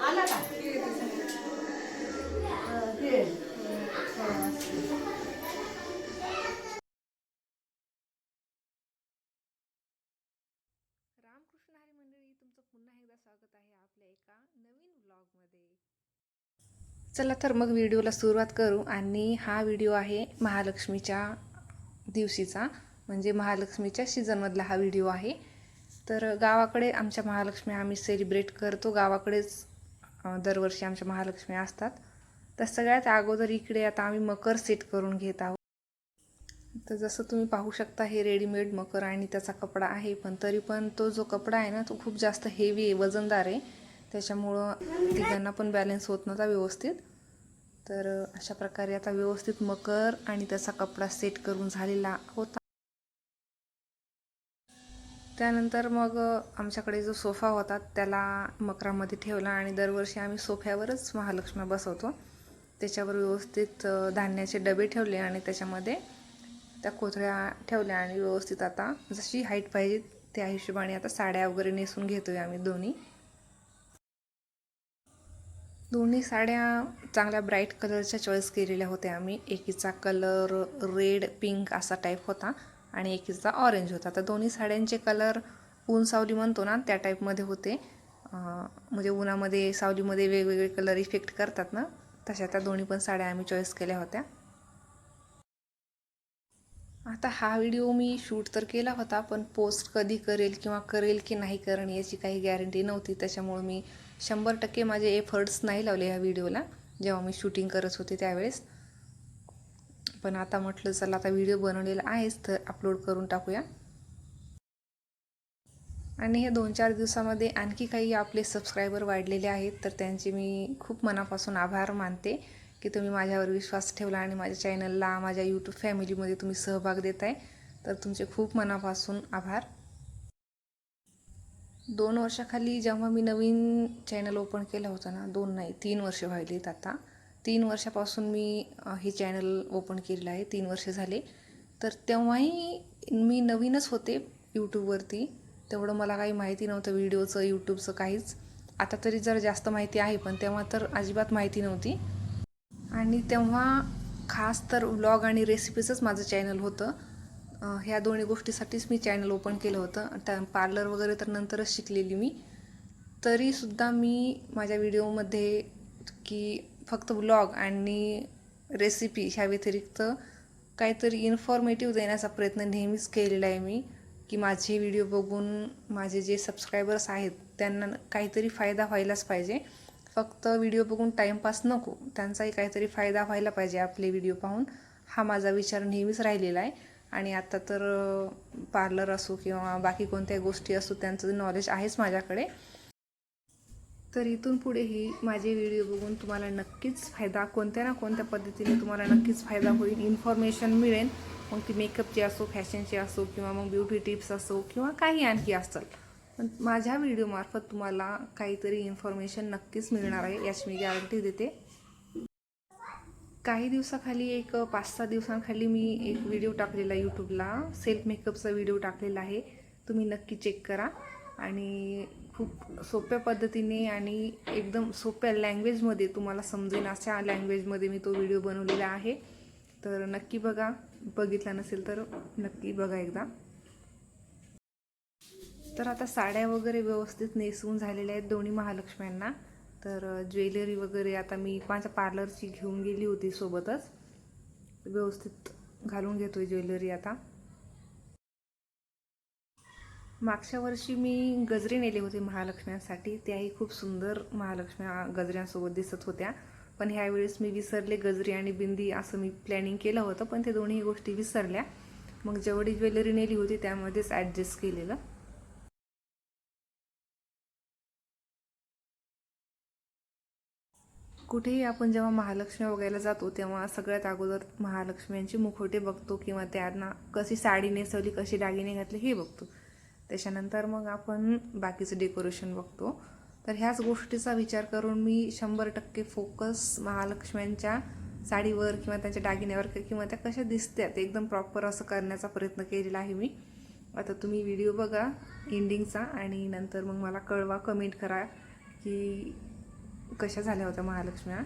आला का रामकृष्ण हरी मंडळी, तुमचं पुन्हा एकदा स्वागत आहे आपल्या एका नवीन व्लॉगमध्ये. चला तर मग व्हिडिओला सुरुवात करू. आणि हा व्हिडिओ आहे महालक्ष्मीच्या दिवशीचा, म्हणजे महालक्ष्मीच्या सीझनमधला हा व्हिडिओ आहे. तर गावाकडे आमच्या महालक्ष्मी आम्ही सेलिब्रेट करतो. गावाकडेच दरवर्षी आमच्या महालक्ष्मी असतात. तर सगळ्यात अगोदर इकडे आता आम्ही मकर सेट करून घेत आहोत. तर जसं तुम्ही पाहू शकता हे रेडीमेड मकर आणि त्याचा कपडा आहे, पण तरी पण तो जो कपडा आहे ना तो खूप जास्त हेवी आहे, वजनदार आहे. त्याच्यामुळं तिघांना पण बॅलन्स होत नव्हता व्यवस्थित. तर अशा प्रकारे आता व्यवस्थित मकर आणि त्याचा कपडा सेट करून झालेला होता. त्यानंतर मग आमच्याकडे जो सोफा होता त्याला मकरामध्ये ठेवला आणि दरवर्षी आम्ही सोफ्यावरच महालक्ष्मी बसवतो. त्याच्यावर व्यवस्थित धान्याचे डबे ठेवले आणि त्याच्यामध्ये त्या कोथळ्या ठेवल्या आणि व्यवस्थित आता जशी हाईट पाहिजे त्या हिशोबाने आता साड्या वगैरे नेसून घेतोय आम्ही दोन्ही साड्या चांगल्या ब्राईट कलरच्या चॉईस केलेल्या होत्या आम्ही. एकीचा कलर रेड पिंक असा टाईप होता आणि एकीचा ऑरेंज होता. तर दोन्ही साड्यांचे कलर ऊन सावली म्हणतो ना त्या टाईपमध्ये होते. म्हणजे उन्हामध्ये सावलीमध्ये वेगवेगळे कलर इफेक्ट करतात ना, तशा त्या दोन्ही पण साड्या आम्ही चॉईस केल्या होत्या. आता हा व्हिडिओ मी शूट तर केला होता, पण पोस्ट कधी करेल किंवा करेल की नाही करेल याची काही गॅरंटी नव्हती. त्याच्यामुळं मी 100% माझे एफर्ट्स नाही लावले ह्या व्हिडिओला जेव्हा मी शूटिंग करत होते त्यावेळेस. पण आता म्हटलं चला आता व्हिडिओ बनवलेला आहेच तर अपलोड करून टाकूया. आणि हे 2-4 दिवसामध्ये आणखी काही आपले सबस्क्रायबर वाढलेले आहेत, तर त्यांचे मी खूप मनापासून आभार मानते की तुम्ही माझ्यावर विश्वास ठेवला आणि माझ्या चॅनलला, माझ्या यूट्यूब फॅमिलीमध्ये तुम्ही सहभाग देत आहे. तर तुमचे खूप मनापासून आभार. 2 वर्षाखाली जेव्हा मी नवीन चॅनल ओपन केलं होतं ना, 2 नाही 3 वर्ष व्हायलेत आता. 3 वर्षापासून मी हे चॅनल ओपन केलेलं आहे, 3 वर्ष झाले. तर तेव्हाही मी नवीनच होते यूट्यूबवरती, तेवढं मला काही माहिती नव्हतं व्हिडिओचं, यूट्यूबचं काहीच. आता तरी जरा जास्त माहिती आहे, पण तेव्हा तर अजिबात माहिती नव्हती. आणि तेव्हा खास तर व्लॉग आणि रेसिपीचंच माझं चॅनल होतं. ह्या दोन्ही गोष्टीसाठीच मी चॅनल ओपन केलं होतं. त्या पार्लर वगैरे तर नंतरच शिकलेली मी. तरीसुद्धा मी माझ्या व्हिडिओमध्ये की फक्त व्लॉग आणि रेसिपी ह्या व्यतिरिक्त काहीतरी इन्फॉर्मेटिव्ह देण्याचा प्रयत्न नेहमीच केलेला आहे मी, की माझे व्हिडिओ बघून माझे जे सबस्क्रायबर्स आहेत त्यांना काहीतरी फायदा व्हायलाच पाहिजे. फक्त व्हिडिओ बघून टाईमपास नको, त्यांचाही काहीतरी फायदा व्हायला पाहिजे आपले व्हिडिओ पाहून, हा माझा विचार नेहमीच राहिलेला आहे. आणि आता तर पार्लर असो किंवा बाकी कोणत्याही गोष्टी असो त्यांचं नॉलेज आहेच माझ्याकडे. तर इथून पुढेही माझे व्हिडिओ बघून तुम्हाला नक्कीच फायदा कोणत्या ना कोणत्या पद्धतीने तुम्हाला नक्कीच फायदा होईल, इन्फॉर्मेशन मिळेल. मग ती मेकअपची असो, फॅशनची असो किंवा मग ब्युटी टिप्स असो किंवा काही आणखी असेल, पण माझ्या व्हिडिओमार्फत तुम्हाला काहीतरी इन्फॉर्मेशन नक्कीच मिळणार आहे याची मी गॅरंटी देते. काही दिवसाखाली एक 5-6 दिवसांखाली मी एक व्हिडिओ टाकलेला यूट्यूबला, सेल्फ मेकअपचा व्हिडिओ टाकलेला आहे, तुम्ही नक्की चेक करा. आणि खूप सोप्या पद्धतीने आणि एकदम सोप्या लँग्वेजमध्ये तुम्हाला समजेल अशा लँग्वेजमध्ये मी तो व्हिडिओ बनवलेला आहे. तर नक्की बघा, बघितला नसेल तर नक्की बघा एकदा. तर आता साड्या वगैरे व्यवस्थित नेसून झालेल्या आहेत दोन्ही महालक्ष्म्यांना. तर ज्वेलरी वगैरे आता मी माझ्या पार्लरची घेऊन गेली होती सोबतच, व्यवस्थित घालून घेतोय ज्वेलरी आता. मागच्या वर्षी मी गजरे नेले होते महालक्ष्म्यांसाठी, त्याही खूप सुंदर महालक्ष्म्या गजऱ्यांसोबत दिसत होत्या. पण ह्यावेळेस मी विसरले गजरी आणि बिंदी असं मी प्लॅनिंग केलं होतं, पण ते दोन्ही गोष्टी विसरल्या. मग जेवढी ज्वेलरी नेली होती त्यामध्येच ॲडजस्ट केलेलं. कुठेही आपण जेव्हा महालक्ष्मी बघायला जातो तेव्हा सगळ्यात अगोदर महालक्ष्म्यांचे मुखवटे बघतो किंवा त्यांना कशी साडी नेसवली, कशी दागिने घातले हे बघतो. त्याच्यानंतर मग आपण बाकीचं डेकोरेशन बघतो. तर ह्याच गोष्टीचा विचार करून मी 100% फोकस महालक्ष्म्यांच्या साडीवर किंवा त्यांच्या दागिन्यावर किंवा त्या कशा दिसतात एकदम प्रॉपर असं करण्याचा प्रयत्न केलेला आहे मी. आता तुम्ही व्हिडिओ बघा एंडिंगचा आणि नंतर मग मला कळवा, कमेंट करा की कशा झाल्या होत्या महालक्ष्म्या.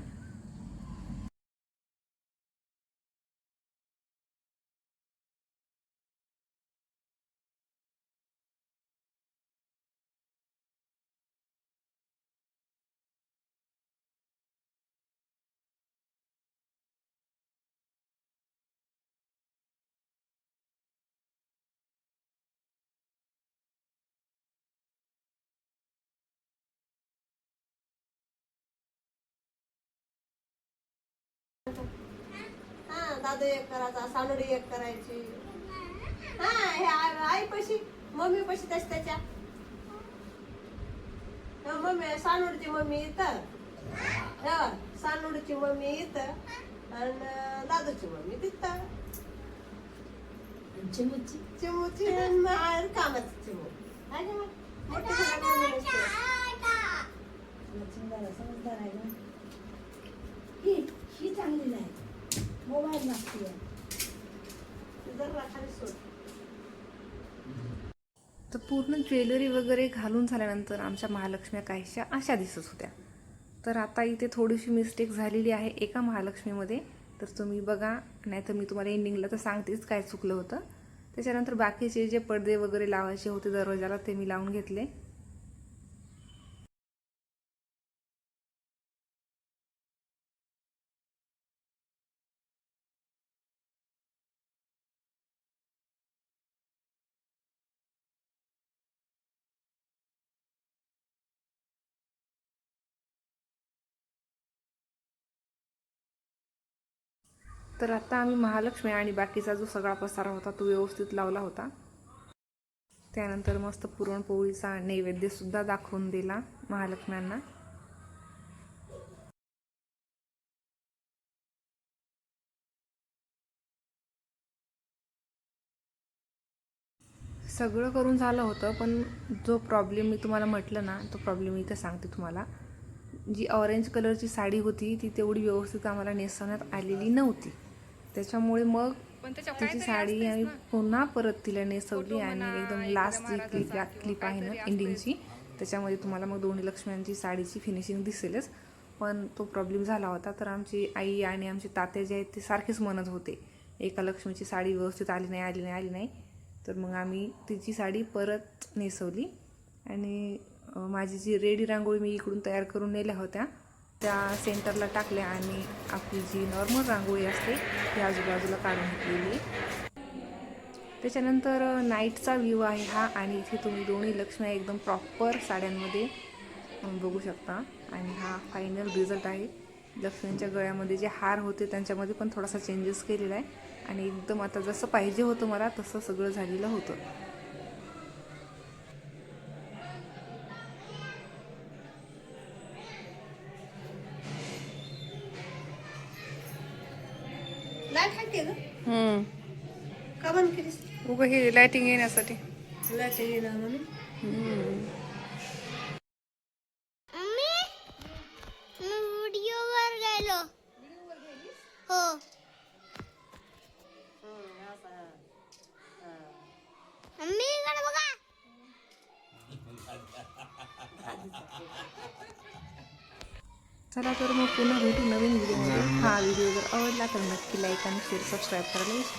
दादू एक करायचा, सानुडी एक करायची. हा हे आई पशी, मम्मी पशी त्याच्या मम्मी, सानुडीची मम्मी इथं, सानुडीची मम्मी इथं आणि दादूची मम्मी तिथं. चिमूची चिमूची कामाची चिमू मोठे समजदार आहे ना. ही चांगली नाही, मोबाईल नसते जरा खाली सोड. तर पूर्ण ज्वेलरी वगैरे घालून झाल्यानंतर आमच्या महालक्ष्म्या काहीशा अशा दिसत होत्या. तर आता इथे थोडीशी मिस्टेक झालेली आहे एका महालक्ष्मीमध्ये, तर तुम्ही बघा, नाही तर मी तुम्हाला एंडिंगला तर सांगतेच काय चुकलं होतं. त्याच्यानंतर बाकीचे जे पडदे वगैरे लावायचे होते दरवाजाला ते मी लावून घेतले. तर आता आम्ही महालक्ष्मी आणि बाकीचा जो सगळा पसारा होता तो व्यवस्थित लावला होता. त्यानंतर मस्त पुरणपोळीचा नैवेद्यसुद्धा दाखवून दिला महालक्ष्म्यांना. सगळं करून झालं होतं, पण जो प्रॉब्लेम मी तुम्हाला म्हटलं ना, तो प्रॉब्लेम इथं सांगते तुम्हाला. जी ऑरेंज कलरची साडी होती ती तेवढी व्यवस्थित आम्हाला नेसवण्यात आलेली नव्हती. त्याच्यामुळे मग तिची साडी आम्ही पुन्हा परत तिला नेसवली आणि एकदम लास्ट जी क्लिप आहे ना एंडिंगची, त्याच्यामध्ये तुम्हाला मग दोन्ही लक्ष्म्यांची साडीची फिनिशिंग दिसेलच. पण तो प्रॉब्लेम झाला होता. तर आमची आई आणि आमचे तात्या जे आहेत ते सारखेच म्हणत होते एका लक्ष्मीची साडी व्यवस्थित आली नाही. तर मग आम्ही तिची साडी परत नेसवली आणि माझी जी रेडी रांगोळी मी इकडून तयार करून नेल्या होत्या त्या सेंटरला टाकल्या आणि आपली जी नॉर्मल रांगोळी असते ती आजूबाजूला काढून घेतलेली. त्याच्यानंतर नाईटचा व्ह्यू आहे हा आणि इथे तुम्ही दोन्ही लक्ष्म्या एकदम प्रॉपर साड्यांमध्ये बघू शकता. आणि हा फायनल रिझल्ट आहे. लक्ष्म्यांच्या गळ्यामध्ये जे हार होते त्यांच्यामध्ये पण थोडासा चेंजेस केलेला आहे आणि एकदम आता जसं पाहिजे होतं मला तसं सगळं झालेलं होतं. लाईट हाके ना का बंद केलीस? उगं हे लायटिंग येण्यासाठी. लाईट येणार म्हणून. व्हिडिओवर गेलो. हो. मम्मी इकडे बघा. चला तर मग पुन्हा भेटू नवीन व्हिडिओमध्ये. हा व्हिडिओ जर आवडला तर नक्की लाईक आणि शेअर सबस्क्राईब करायला विसरू